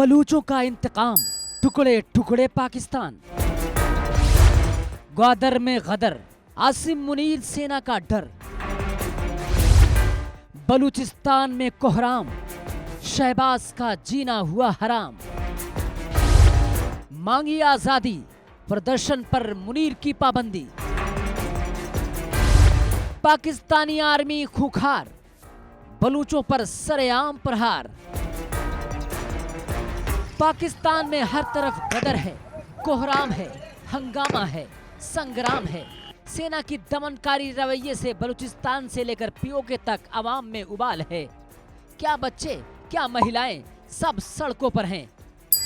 बलूचों का इंतकाम, टुकड़े टुकड़े पाकिस्तान। ग्वादर में गदर, आसिम मुनीर सेना का डर। बलूचिस्तान में कोहराम, शहबाज का जीना हुआ हराम। मांगी आजादी, प्रदर्शन पर मुनीर की पाबंदी। पाकिस्तानी आर्मी खूंखार, बलूचों पर सरेआम प्रहार। पाकिस्तान में हर तरफ गदर है, कोहराम है, हंगामा है, संग्राम है। सेना की दमनकारी रवैये से बलूचिस्तान से लेकर पीओके तक अवाम में उबाल है। क्या बच्चे, क्या महिलाएं, सब सड़कों पर हैं।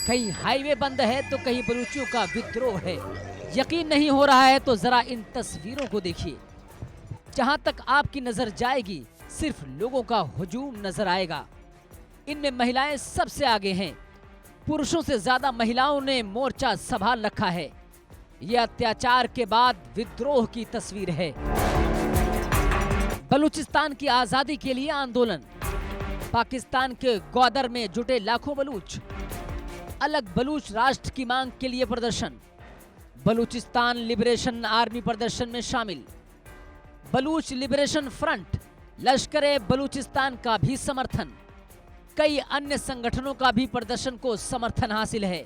कहीं हाईवे बंद है तो कहीं बलूचियों का विद्रोह है। यकीन नहीं हो रहा है तो जरा इन तस्वीरों को देखिए। जहां तक आपकी नजर जाएगी सिर्फ लोगों का हुजूम नजर आएगा। इनमें महिलाएं सबसे आगे हैं। पुरुषों से ज्यादा महिलाओं ने मोर्चा संभाल रखा है। यह अत्याचार के बाद विद्रोह की तस्वीर है। बलूचिस्तान की आजादी के लिए आंदोलन। पाकिस्तान के ग्वादर में जुटे लाखों बलूच। अलग बलूच राष्ट्र की मांग के लिए प्रदर्शन। बलूचिस्तान लिबरेशन आर्मी प्रदर्शन में शामिल। बलूच लिबरेशन फ्रंट, लश्कर बलूचिस्तान का भी समर्थन। कई अन्य संगठनों का भी प्रदर्शन को समर्थन हासिल है।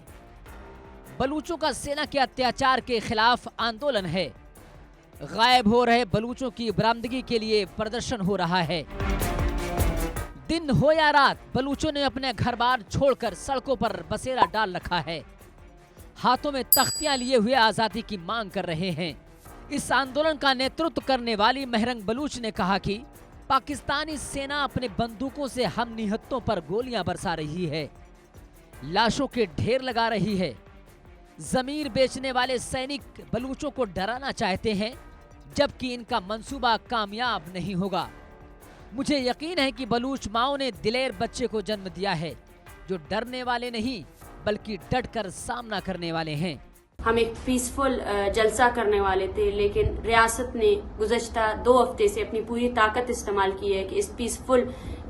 बलूचों का सेना के अत्याचार के खिलाफ आंदोलन है। गायब हो रहे बलूचों की बरामदगी के लिए प्रदर्शन हो रहा है। दिन हो या रात, बलूचों ने अपने घर बार छोड़कर सड़कों पर बसेरा डाल रखा है। हाथों में तख्तियां लिए हुए आजादी की मांग कर रहे हैं। इस आंदोलन का नेतृत्व करने वाली महरंग बलूच ने कहा कि पाकिस्तानी सेना अपने बंदूकों से हम निहत्तों पर गोलियां बरसा रही है, लाशों के ढेर लगा रही है। जमीर बेचने वाले सैनिक बलूचों को डराना चाहते हैं, जबकि इनका मंसूबा कामयाब नहीं होगा। मुझे यकीन है कि बलूच माओं ने दिलेर बच्चे को जन्म दिया है, जो डरने वाले नहीं बल्कि डटकर सामना करने वाले हैं। हम एक पीसफुल जलसा करने वाले थे, लेकिन रियासत ने गुज़श्ता 2 हफ्ते से अपनी पूरी ताकत इस्तेमाल की है कि इस पीसफुल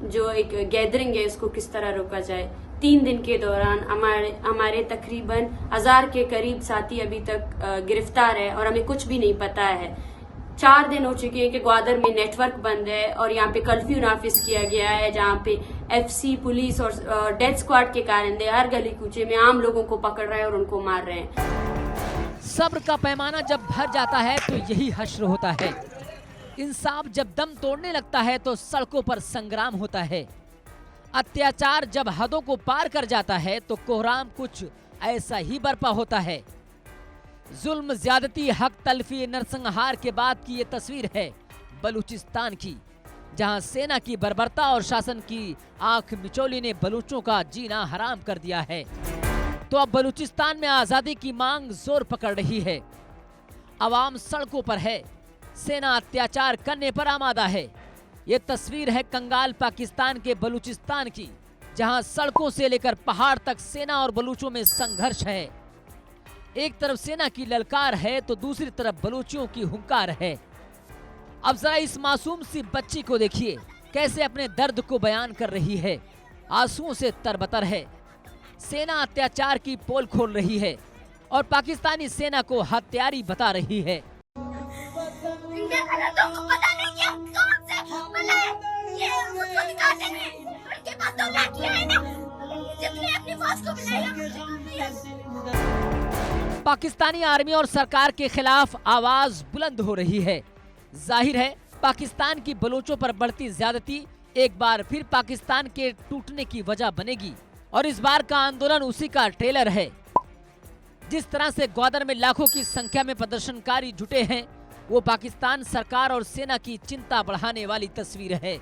जो एक गैदरिंग है उसको किस तरह रोका जाए। 3 दिन के दौरान हमारे तकरीबन 1000 के करीब साथी अभी तक गिरफ्तार है और हमें कुछ भी नहीं पता है। 4 दिन हो चुके हैं कि ग्वादर में नेटवर्क बंद है और यहाँ पे कर्फ्यू नाफिज किया गया है, जहाँ पे FC पुलिस और डेथ स्क्वाड के कारिंदे हर गली कूचे में आम लोगों को पकड़ रहे हैं और उनको मार रहे हैं। सब्र का पैमाना जब भर जाता है तो यही हश्र होता है। इंसाफ जब दम तोड़ने लगता है तो सड़कों पर संग्राम होता है। अत्याचार जब हदों को पार कर जाता है तो कोहराम कुछ ऐसा ही बर्पा होता है। जुल्म, ज्यादती, हक तलफी, नरसंहार के बाद की ये तस्वीर है बलूचिस्तान की, जहां सेना की बर्बरता और शासन की आंख मिचौली ने बलूचों का जीना हराम कर दिया है। तो अब बलूचिस्तान में आजादी की मांग जोर पकड़ रही है। अवाम सड़कों पर है, सेना अत्याचार करने पर आमादा है। ये तस्वीर है कंगाल पाकिस्तान के बलूचिस्तान की, जहां सड़कों से लेकर पहाड़ तक सेना और बलूचों में संघर्ष है। एक तरफ सेना की ललकार है तो दूसरी तरफ बलूचियों की हुंकार है। अब जरा इस मासूम सी बच्ची को देखिए, कैसे अपने दर्द को बयान कर रही है। आंसुओं से तरबतर है। सेना अत्याचार की पोल खोल रही है और पाकिस्तानी सेना को हत्यारी बता रही है। पाकिस्तानी आर्मी और सरकार के खिलाफ आवाज बुलंद हो रही है। जाहिर है पाकिस्तान की बलूचों पर बढ़ती ज्यादती एक बार फिर पाकिस्तान के टूटने की वजह बनेगी और इस बार का आंदोलन उसी का ट्रेलर है। जिस तरह से ग्वादर में लाखों की संख्या में प्रदर्शनकारी जुटे हैं, वो पाकिस्तान सरकार और सेना की चिंता बढ़ाने वाली तस्वीर है।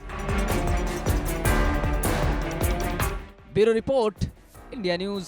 Bureau report, India news.